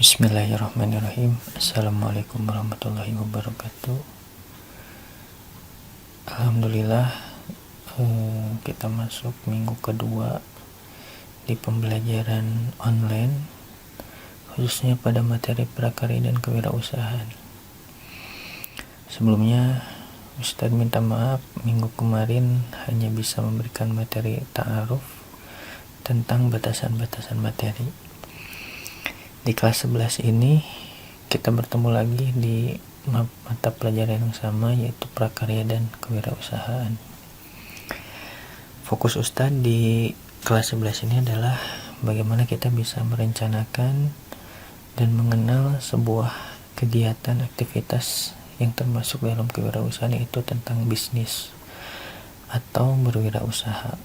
Bismillahirrahmanirrahim. Assalamualaikum warahmatullahi wabarakatuh. Alhamdulillah, kita masuk minggu kedua di pembelajaran online, khususnya pada materi prakarya dan kewirausahaan. Sebelumnya Ustadz minta maaf, minggu kemarin hanya bisa memberikan materi ta'aruf tentang batasan-batasan materi. Di kelas 11 ini kita bertemu lagi di mata pelajaran yang sama, yaitu prakarya dan kewirausahaan. Fokus Ustadz di kelas 11 ini adalah bagaimana kita bisa merencanakan dan mengenal sebuah kegiatan aktivitas yang termasuk dalam kewirausahaan, yaitu tentang bisnis atau berwirausaha.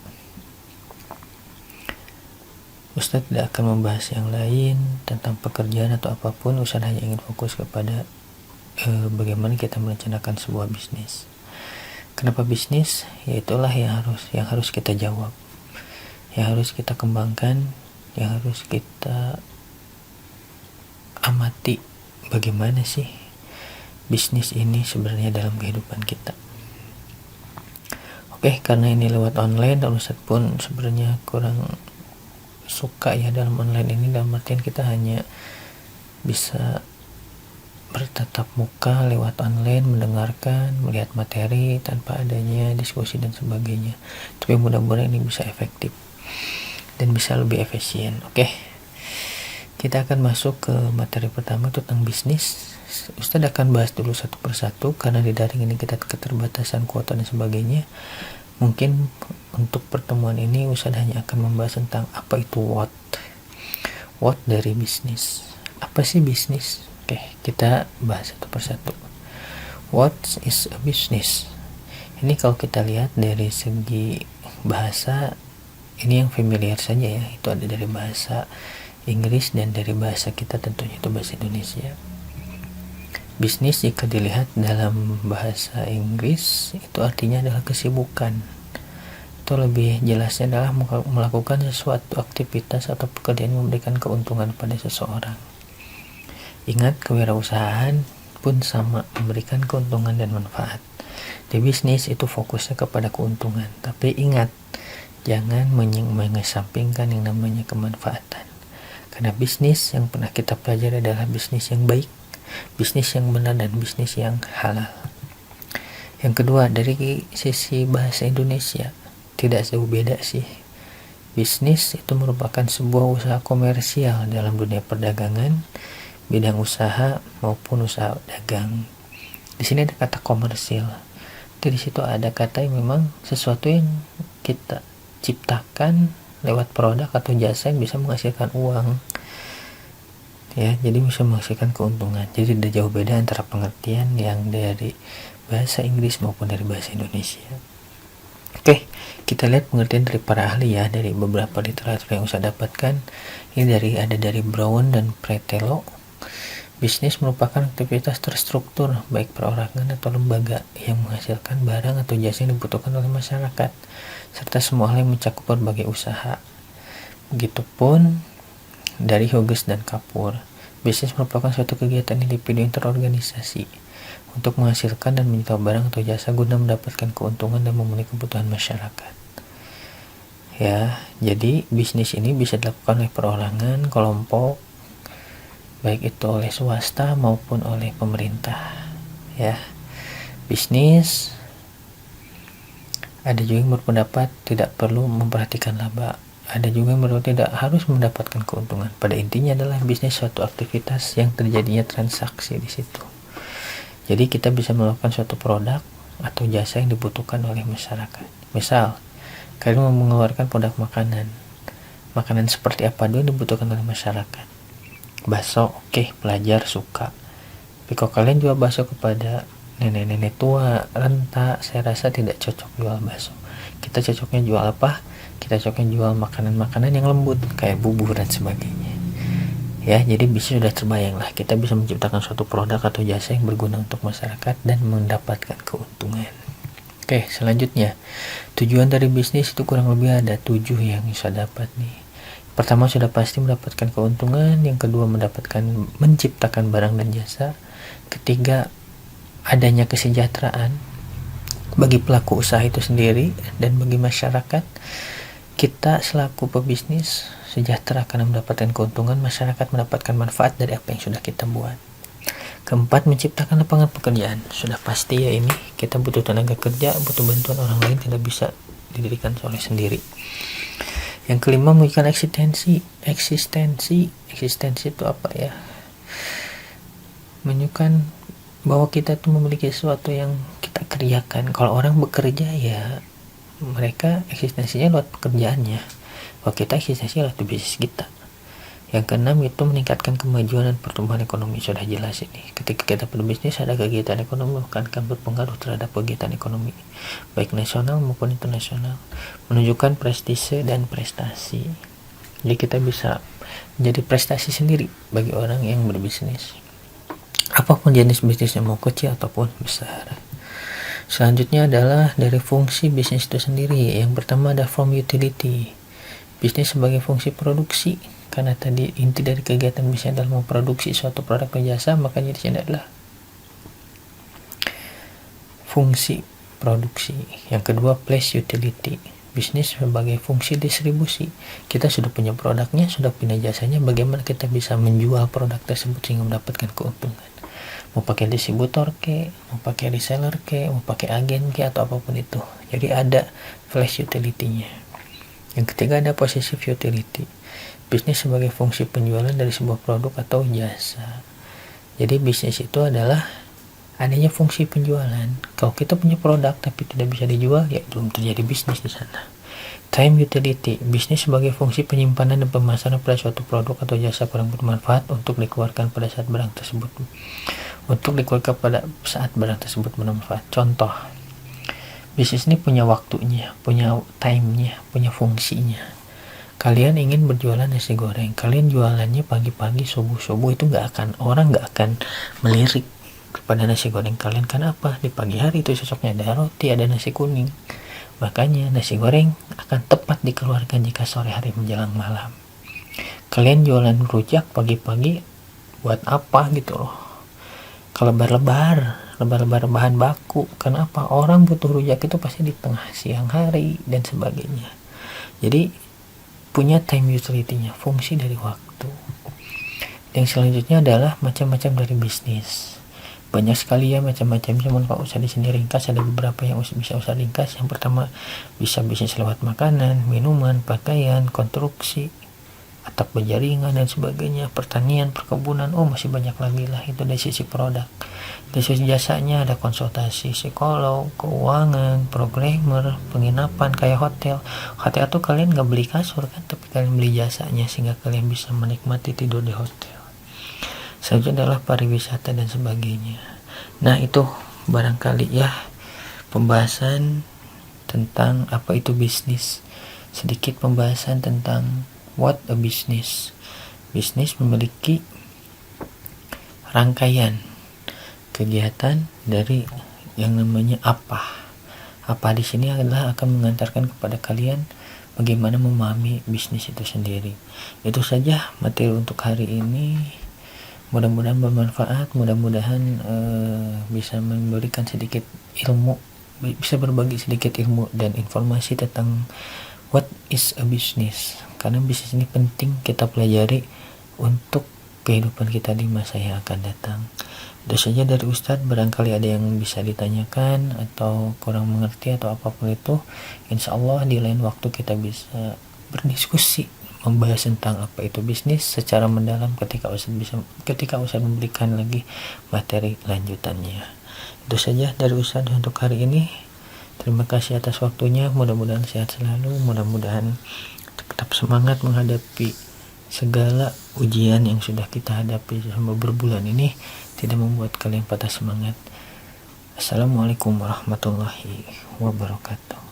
Ustadz tidak akan membahas yang lain tentang pekerjaan atau apapun. Ustadz hanya ingin fokus kepada bagaimana kita merencanakan sebuah bisnis. Kenapa bisnis? Yaitulah yang harus kita jawab, yang harus kita kembangkan, yang harus kita amati. Bagaimana sih bisnis ini sebenarnya dalam kehidupan kita? Oke, karena ini lewat online dan Ustadz pun sebenarnya kurang suka ya dalam online ini, dalam artian kita hanya bisa bertatap muka lewat online, mendengarkan, melihat materi tanpa adanya diskusi dan sebagainya. Tapi mudah-mudahan ini bisa efektif dan bisa lebih efisien. Oke, kita akan masuk ke materi pertama tentang bisnis. Ustadz akan bahas dulu satu persatu karena di daring ini kita keterbatasan kuota dan sebagainya. Mungkin untuk pertemuan ini Ustadz hanya akan membahas tentang apa itu what dari bisnis. Apa sih bisnis? Oke, kita bahas satu persatu. What is a business? Ini kalau kita lihat dari segi bahasa, ini yang familiar saja ya, itu ada dari bahasa Inggris dan dari bahasa kita tentunya itu bahasa Indonesia. Bisnis jika dilihat dalam bahasa Inggris itu artinya adalah kesibukan. Itu lebih jelasnya adalah melakukan sesuatu aktivitas atau pekerjaan yang memberikan keuntungan pada seseorang. Ingat, kewirausahaan pun sama, memberikan keuntungan dan manfaat. Di bisnis itu fokusnya kepada keuntungan, tapi ingat, jangan mengesampingkan yang namanya kemanfaatan. Karena bisnis yang pernah kita pelajari adalah bisnis yang baik, bisnis yang benar, dan bisnis yang halal. Yang kedua, dari sisi bahasa Indonesia tidak jauh beda sih. Bisnis itu merupakan sebuah usaha komersial dalam dunia perdagangan, bidang usaha maupun usaha dagang. Di sini ada kata komersil. Di situ ada kata yang memang sesuatu yang kita ciptakan lewat produk atau jasa yang bisa menghasilkan uang. Ya, jadi bisa menghasilkan keuntungan. Jadi tidak jauh beda antara pengertian yang dari bahasa Inggris maupun dari bahasa Indonesia. Oke, kita lihat pengertian dari para ahli ya, dari beberapa literatur yang saya dapatkan. Ini ada dari Brown dan Pretelo. Bisnis merupakan aktivitas terstruktur baik perorangan atau lembaga yang menghasilkan barang atau jasa yang dibutuhkan oleh masyarakat, serta semua hal yang mencakup berbagai usaha. Begitupun dari Hughes dan Kapur, bisnis merupakan suatu kegiatan individu yang terorganisasi untuk menghasilkan dan menjual barang atau jasa guna mendapatkan keuntungan dan memenuhi kebutuhan masyarakat. Ya, jadi bisnis ini bisa dilakukan oleh perorangan, kelompok, baik itu oleh swasta maupun oleh pemerintah. Ya, bisnis ada juga yang berpendapat tidak perlu memperhatikan laba. Ada juga yang berpendapat tidak harus mendapatkan keuntungan. Pada intinya adalah bisnis suatu aktivitas yang terjadinya transaksi di situ. Jadi kita bisa melakukan suatu produk atau jasa yang dibutuhkan oleh masyarakat. Misal, kalian mau mengeluarkan produk makanan. Makanan seperti apa dulu yang dibutuhkan oleh masyarakat? Bakso, oke, pelajar suka. Tapi kalau kalian jual bakso kepada nenek-nenek tua, renta, saya rasa tidak cocok jual bakso. Kita cocoknya jual apa? Kita cocoknya jual makanan-makanan yang lembut, kayak bubur dan sebagainya. Ya, jadi bisa sudah terbayang lah, kita bisa menciptakan suatu produk atau jasa yang berguna untuk masyarakat dan mendapatkan keuntungan. Oke, selanjutnya, tujuan dari bisnis itu kurang lebih ada 7 yang bisa dapat nih. Pertama, sudah pasti mendapatkan keuntungan. Yang kedua, menciptakan barang dan jasa. Ketiga, adanya kesejahteraan bagi pelaku usaha itu sendiri dan bagi masyarakat. Kita selaku pebisnis sejahtera karena mendapatkan keuntungan, masyarakat mendapatkan manfaat dari apa yang sudah kita buat. Keempat, menciptakan lapangan pekerjaan. Sudah pasti ya, ini kita butuh tenaga kerja, butuh bantuan orang lain, tidak bisa didirikan oleh sendiri. Yang kelima, mewujudkan eksistensi itu apa ya? Menunjukkan bahwa kita tuh memiliki sesuatu yang kita kerjakan. Kalau orang bekerja ya mereka eksistensinya lewat pekerjaannya. Kalau kita eksistensinya lewat bisnis kita. Yang keenam, itu meningkatkan kemajuan dan pertumbuhan ekonomi. Sudah jelas ini. Ketika kita berbisnis ada kegiatan ekonomi, akan berpengaruh terhadap kegiatan ekonomi baik nasional maupun internasional. Menunjukkan prestise dan prestasi. Jadi kita bisa menjadi prestasi sendiri bagi orang yang berbisnis. Apapun jenis bisnisnya, mau kecil ataupun besar. Selanjutnya adalah dari fungsi bisnis itu sendiri. Yang pertama ada from utility. Bisnis sebagai fungsi produksi. Karena tadi inti dari kegiatan bisnis adalah memproduksi suatu produk atau jasa, maka jenisnya adalah fungsi produksi. Yang kedua, place utility. Bisnis sebagai fungsi distribusi. Kita sudah punya produknya, sudah punya jasanya, bagaimana kita bisa menjual produk tersebut sehingga mendapatkan keuntungan. Mau pakai distributor ke, mau pakai reseller ke, mau pakai agen ke, atau apapun itu. Jadi ada place utility-nya. Yang ketiga ada possessive utility. Bisnis sebagai fungsi penjualan dari sebuah produk atau jasa. Jadi bisnis itu adalah adanya fungsi penjualan. Kalau kita punya produk tapi tidak bisa dijual, ya belum terjadi bisnis di sana. Time utility. Bisnis sebagai fungsi penyimpanan dan pemasaran pada suatu produk atau jasa kurang bermanfaat untuk dikeluarkan pada saat barang tersebut bermanfaat. Contoh, bisnis ini punya waktunya, punya time-nya, punya fungsinya. Kalian ingin berjualan nasi goreng, kalian jualannya pagi-pagi, subuh-subuh, itu orang nggak akan melirik kepada nasi goreng kalian. Karena apa? Di pagi hari itu cocoknya ada roti, ada nasi kuning. Makanya nasi goreng akan tepat dikeluarkan jika sore hari menjelang malam. Kalian jualan rujak pagi-pagi, buat apa gitu loh? Kalau lebar bahan baku. Kenapa? Orang butuh rujak itu pasti di tengah siang hari dan sebagainya. Jadi punya time utility-nya, fungsi dari waktu. Yang selanjutnya adalah macam-macam dari bisnis. Banyak sekali ya macam-macamnya, namun kalau usah di sini ringkas, ada beberapa yang bisa usah ringkas. Yang pertama, bisa bisnis lewat makanan, minuman, pakaian, konstruksi, atap penjaringan dan sebagainya, pertanian, perkebunan. Masih banyak lagi lah, itu dari sisi produk. Dari sisi jasanya ada konsultasi psikolog, keuangan, programmer, penginapan kayak hotel. Hotel tuh kalian nggak beli kasur kan, tapi kalian beli jasanya sehingga kalian bisa menikmati tidur di hotel. Selanjutnya adalah pariwisata dan sebagainya. Nah, itu barangkali ya pembahasan tentang apa itu bisnis. Sedikit pembahasan tentang what a business. Bisnis memiliki rangkaian kegiatan dari yang namanya apa di sini adalah akan mengantarkan kepada kalian bagaimana memahami bisnis itu sendiri. Itu saja materi untuk hari ini. Mudah-mudahan bermanfaat, mudah-mudahan bisa memberikan sedikit ilmu, bisa berbagi sedikit ilmu dan informasi tentang what is a business. Karena bisnis ini penting kita pelajari untuk kehidupan kita di masa yang akan datang. Itu saja dari Ustadz, barangkali ada yang bisa ditanyakan atau kurang mengerti atau apapun itu, insya Allah di lain waktu kita bisa berdiskusi membahas tentang apa itu bisnis secara mendalam ketika Ustadz memberikan lagi materi lanjutannya. Itu saja dari Ustadz untuk hari ini. Terima kasih atas waktunya, mudah-mudahan sehat selalu, mudah-mudahan tetap semangat menghadapi segala ujian yang sudah kita hadapi selama berbulan ini, tidak membuat kalian patah semangat. Assalamualaikum warahmatullahi wabarakatuh.